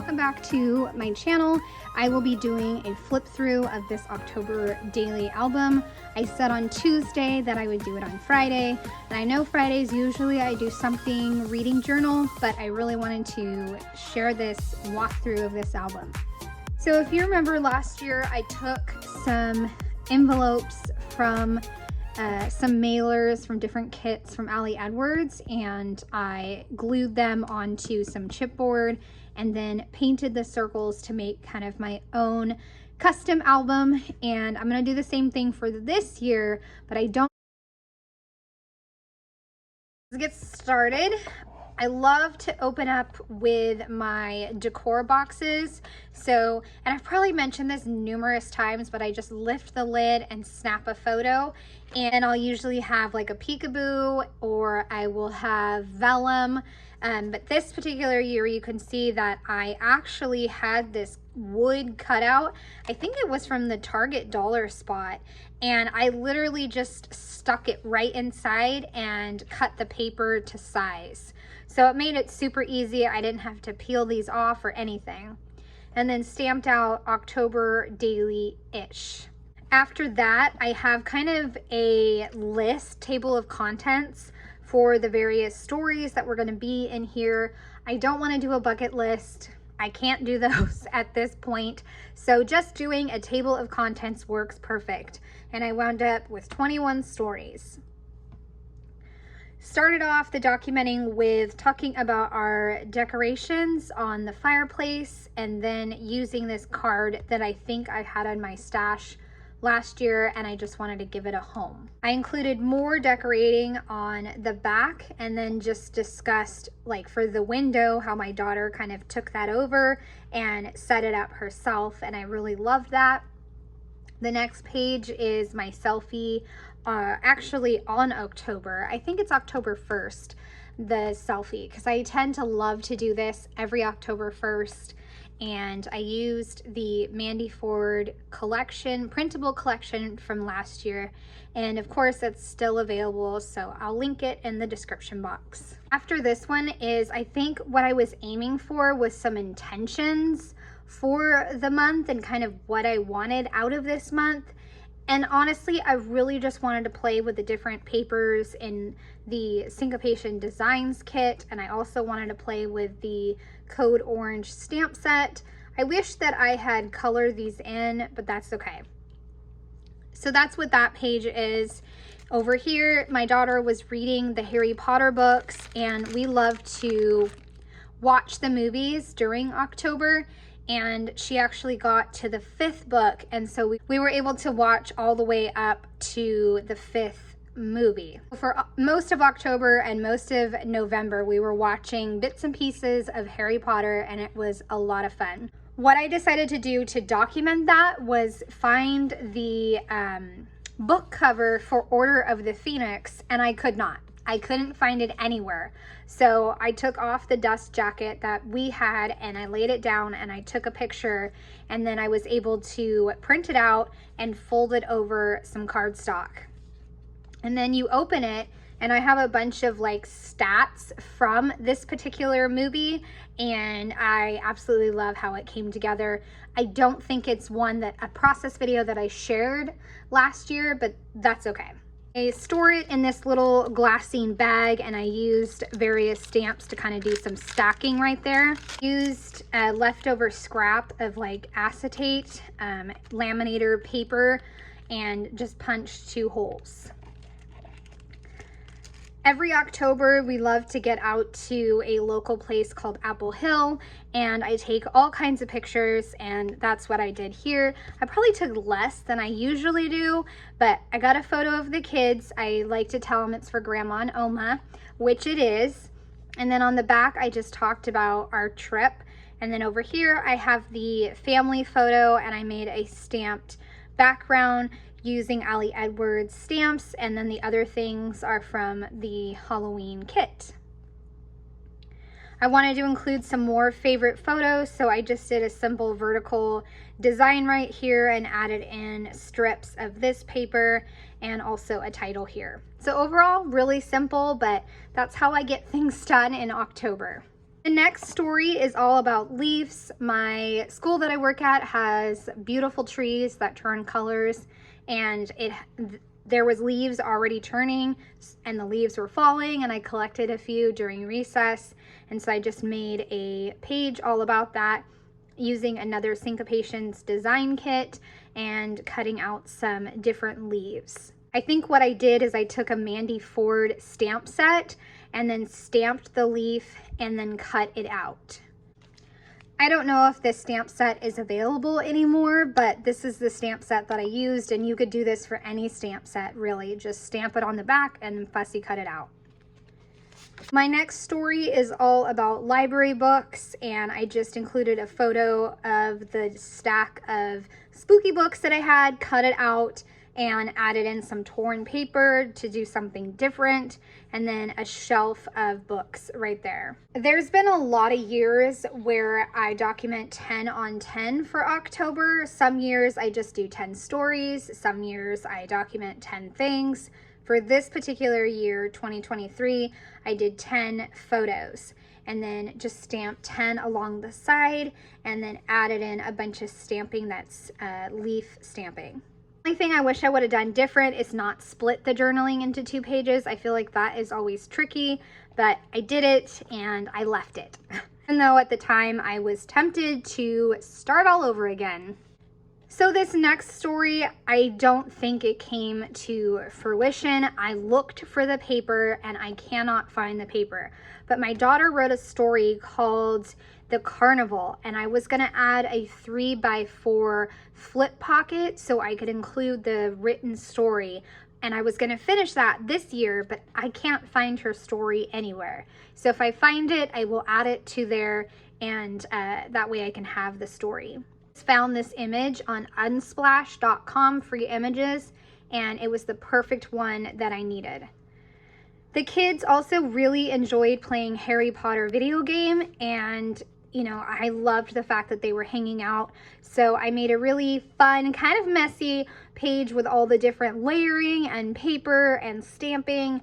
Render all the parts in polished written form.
welcome back to my channel. I will be doing a flip through of this October daily album. I said on Tuesday that I would do it on Friday, and I know Fridays usually I do something reading journal, but I really wanted to share this walkthrough of this album. So if you remember last year, I took some envelopes from some mailers from different kits from Ali Edwards, and I glued them onto some chipboard and then painted the circles to make kind of my own custom album. And I'm gonna do the same thing for this year, but I don't. Let's get started. I love to open up with my Decor boxes. So, and I've probably mentioned this numerous times, but I just lift the lid and snap a photo, and I'll usually have like a peekaboo or I will have vellum. But this particular year, you can see that I actually had this wood cutout. I think it was from the Target dollar spot, and I literally just stuck it right inside and cut the paper to size. So it made it super easy. I didn't have to peel these off or anything. And then stamped out October daily-ish. After that, I have kind of a list, table of contents for the various stories that we're going to be in here. I don't want to do a bucket list. I can't do those at this point. So just doing a table of contents works perfect. And I wound up with 21 stories. Started off the documenting with talking about our decorations on the fireplace, and then using this card that I think I had in my stash last year, and I just wanted to give it a home. I included more decorating on the back, and then just discussed, like for the window, how my daughter kind of took that over and set it up herself, and I really loved that. The next page is my selfie, actually on October. I think it's October 1st, the selfie, because I tend to love to do this every October 1st. And I used the Mandy collection, printable collection from last year. And of course, it's still available, so I'll link it in the description box. After this one is, I think what I was aiming for was some intentions for the month and kind of what I wanted out of this month. And honestly, I really just wanted to play with the different papers in the Syncopation Designs kit, and I also wanted to play with the Code Orange stamp set. I wish that I had colored these in, but that's okay. So that's what that page is. Over here, my daughter was reading the Harry Potter books, and we love to watch the movies during October. And she actually got to the 5th book, and so we were able to watch all the way up to the 5th movie. For most of October and most of November, we were watching bits and pieces of Harry Potter, and it was a lot of fun. What I decided to do to document that was find the book cover for Order of the Phoenix, and I could not. I couldn't find it anywhere. So I took off the dust jacket that we had, and I laid it down, and I took a picture, and then I was able to print it out and fold it over some cardstock. And then you open it, and I have a bunch of like stats from this particular movie, and I absolutely love how it came together. I don't think it's a process video that I shared last year, but that's okay. I store it in this little glassine bag, and I used various stamps to kind of do some stacking right there. Used leftover scrap of like acetate laminator paper and just punched 2 holes. Every October, we love to get out to a local place called Apple Hill, and I take all kinds of pictures, and that's what I did here. I probably took less than I usually do, but I got a photo of the kids. I like to tell them it's for Grandma and Oma, which it is. And then on the back, I just talked about our trip. And then over here, I have the family photo, and I made a stamped background using Ali Edwards stamps, and then the other things are from the Halloween kit. I wanted to include some more favorite photos, so I just did a simple vertical design right here and added in strips of this paper and also a title here. So overall, really simple, but that's how I get things done in October. The next story is all about leaves. My school that I work at has beautiful trees that turn colors, and there was leaves already turning and the leaves were falling, and I collected a few during recess, and so I just made a page all about that using another Syncopation Design kit and cutting out some different leaves. I think what I did is I took a Mandy Ford stamp set and then stamped the leaf and then cut it out. I don't know if this stamp set is available anymore, but this is the stamp set that I used, and you could do this for any stamp set, really. Just stamp it on the back and fussy cut it out. My next story is all about library books, and I just included a photo of the stack of spooky books that I had, cut it out, and added in some torn paper to do something different, and then a shelf of books right there. There's been a lot of years where I document 10 on 10 for October. Some years I just do 10 stories. Some years I document 10 things. For this particular year, 2023, I did 10 photos and then just stamped 10 along the side and then added in a bunch of stamping that's leaf stamping. The only thing I wish I would have done different is not split the journaling into 2 pages. I feel like that is always tricky, but I did it and I left it. Even though at the time I was tempted to start all over again. So this next story, I don't think it came to fruition. I looked for the paper and I cannot find the paper. But my daughter wrote a story called The Carnival, and I was gonna add a 3x4 flip pocket so I could include the written story. And I was gonna finish that this year, but I can't find her story anywhere. So if I find it, I will add it to there, and that way I can have the story. Found this image on unsplash.com, free images, and it was the perfect one that I needed. The kids also really enjoyed playing Harry Potter video game, and you know, I loved the fact that they were hanging out. So I made a really fun, kind of messy page with all the different layering and paper and stamping.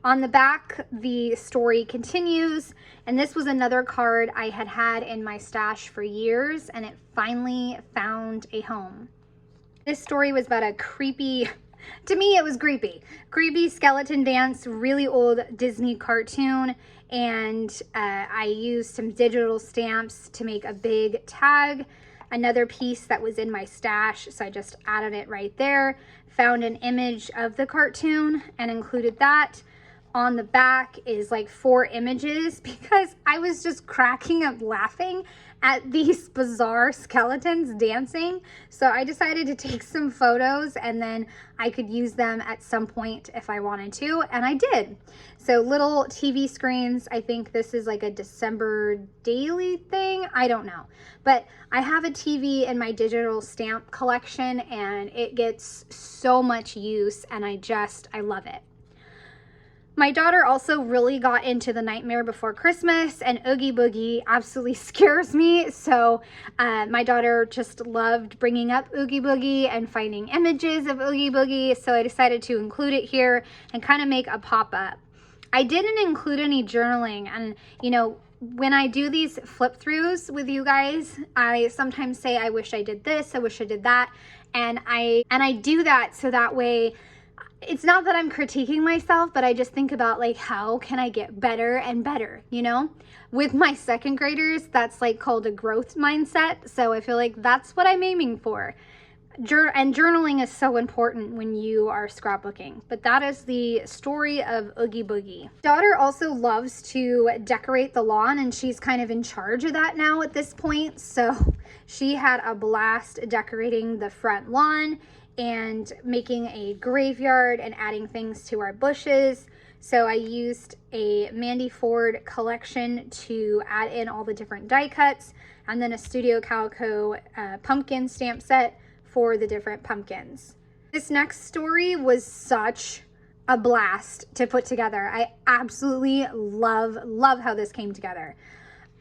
On the back, the story continues, and this was another card I had had in my stash for years, and it finally found a home. This story was about a creepy, to me it was creepy skeleton dance, really old Disney cartoon, and I used some digital stamps to make a big tag. Another piece that was in my stash, so I just added it right there. Found an image of the cartoon and included that. On the back is like 4 images because I was just cracking up laughing at these bizarre skeletons dancing. So I decided to take some photos and then I could use them at some point if I wanted to, and I did. So little TV screens, I think this is like a December daily thing, I don't know. But I have a TV in my digital stamp collection and it gets so much use, and I love it. My daughter also really got into The Nightmare Before Christmas, and Oogie Boogie absolutely scares me. So my daughter just loved bringing up Oogie Boogie and finding images of Oogie Boogie. So I decided to include it here and kind of make a pop-up. I didn't include any journaling, and you know, when I do these flip throughs with you guys, I sometimes say, I wish I did this, I wish I did that. And I do that so that way, it's not that I'm critiquing myself, but I just think about like, how can I get better and better, you know? With my second graders, that's like called a growth mindset. So I feel like that's what I'm aiming for. And journaling is so important when you are scrapbooking. But that is the story of Oogie Boogie. Daughter also loves to decorate the lawn, and she's kind of in charge of that now at this point. So she had a blast decorating the front lawn and making a graveyard and adding things to our bushes. So I used a Mandy Ford collection to add in all the different die cuts, and then a Studio Calico pumpkin stamp set for the different pumpkins. This next story was such a blast to put together. I absolutely love how this came together.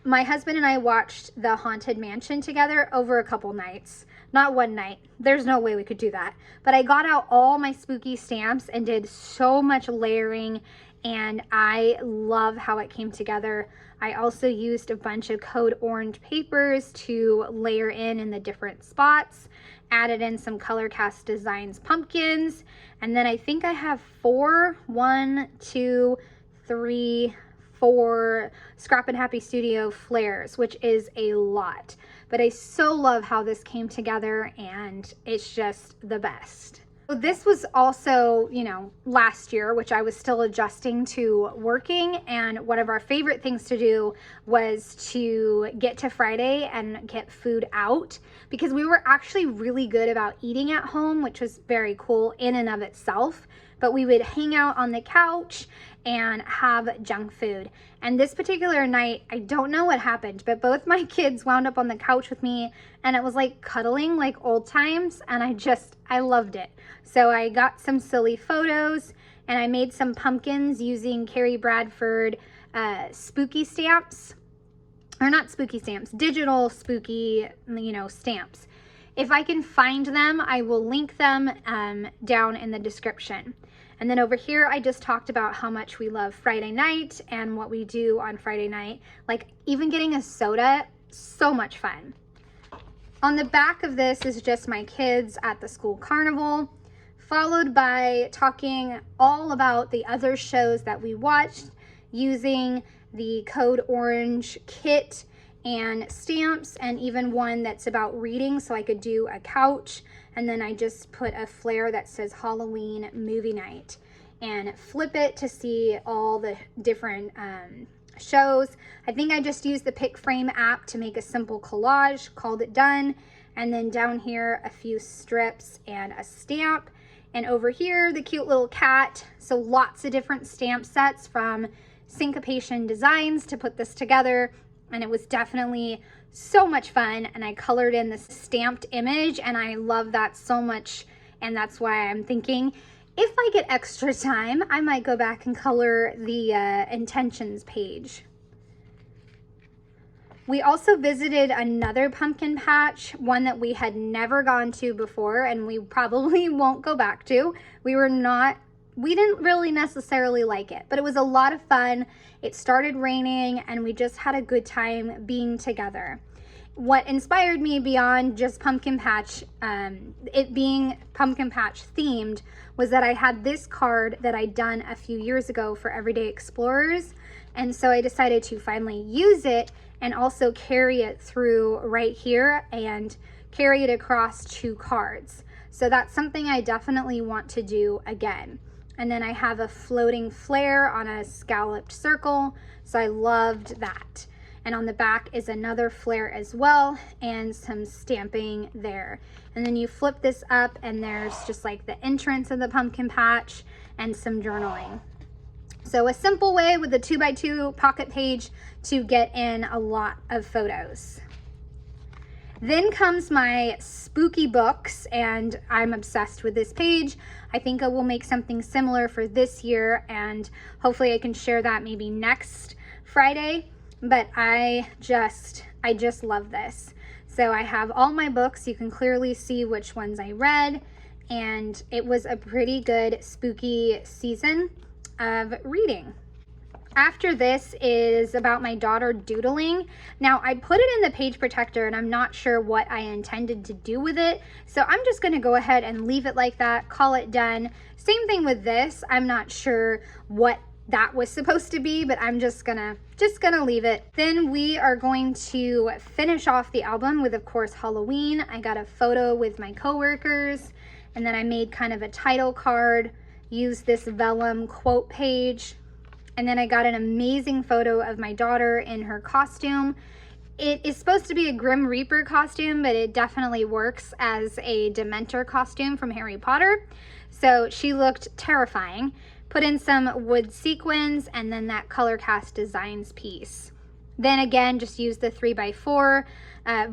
My husband and I watched The Haunted Mansion together over a couple nights. Not one night. There's no way we could do that. But I got out all my spooky stamps and did so much layering and I love how it came together. I also used a bunch of Code Orange papers to layer in the different spots, added in some Color Cast Designs pumpkins, and then I think I have 4 Scrap and Happy Studio flares, which is a lot. But I so love how this came together, and it's just the best. So this was also, you know, last year, which I was still adjusting to working, and one of our favorite things to do was to get to Friday and get food out, because we were actually really good about eating at home, which was very cool in and of itself. But we would hang out on the couch and have junk food. And this particular night, I don't know what happened, but both my kids wound up on the couch with me, and it was like cuddling like old times, and I loved it. So I got some silly photos, and I made some pumpkins using Carrie Bradford spooky stamps, or not spooky stamps, digital spooky, you know, stamps. If I can find them, I will link them down in the description. And then over here, I just talked about how much we love Friday night and what we do on Friday night. Like even getting a soda, so much fun. On the back of this is just my kids at the school carnival, followed by talking all about the other shows that we watched using the Code Orange kit and stamps, and even one that's about reading, so I could do a couch. And then I just put a flare that says Halloween movie night and flip it to see all the different shows. I think I just used the Pick Frame app to make a simple collage, called it done. And then down here, a few strips and a stamp. And over here, the cute little cat. So lots of different stamp sets from Syncopation Designs to put this together. And it was definitely so much fun, and I colored in this stamped image, and I love that so much. And that's why I'm thinking if I get extra time, I might go back and color the intentions page. We also visited another pumpkin patch, one that we had never gone to before, and we probably won't go back to. We didn't really necessarily like it, but it was a lot of fun. It started raining, and we just had a good time being together. What inspired me beyond just pumpkin patch, it being pumpkin patch themed, was that I had this card that I'd done a few years ago for Everyday Explorers. And so I decided to finally use it and also carry it through right here and carry it across 2 cards. So that's something I definitely want to do again. And then I have a floating flare on a scalloped circle, so I loved that. And on the back is another flare as well, and some stamping there. And then you flip this up, and there's just like the entrance of the pumpkin patch and some journaling. So a simple way with a 2x2 pocket page to get in a lot of photos. Then comes my spooky books, and I'm obsessed with this page. I think I will make something similar for this year, and hopefully I can share that maybe next Friday. But I just love this. So I have all my books. You can clearly see which ones I read, and it was a pretty good spooky season of reading. After this is about my daughter doodling. Now I put it in the page protector, and I'm not sure what I intended to do with it. So I'm just gonna go ahead and leave it like that, call it done. Same thing with this. I'm not sure what that was supposed to be, but I'm just gonna leave it. Then we are going to finish off the album with, of course, Halloween. I got a photo with my coworkers, and then I made kind of a title card, used this vellum quote page, and then I got an amazing photo of my daughter in her costume. It is supposed to be a Grim Reaper costume, but it definitely works as a Dementor costume from Harry Potter. So she looked terrifying. Put in some wood sequins, and then that Color Cast Designs piece. Then again, just use the 3x4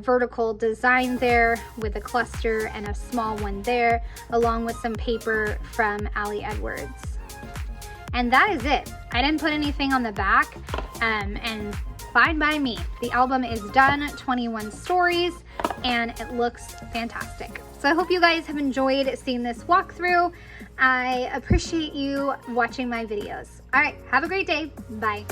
vertical design there with a cluster and a small one there, along with some paper from Ali Edwards. And that is it. I didn't put anything on the back, and fine by me. The album is done, 21 stories, and it looks fantastic. So I hope you guys have enjoyed seeing this walkthrough. I appreciate you watching my videos. All right, have a great day. Bye.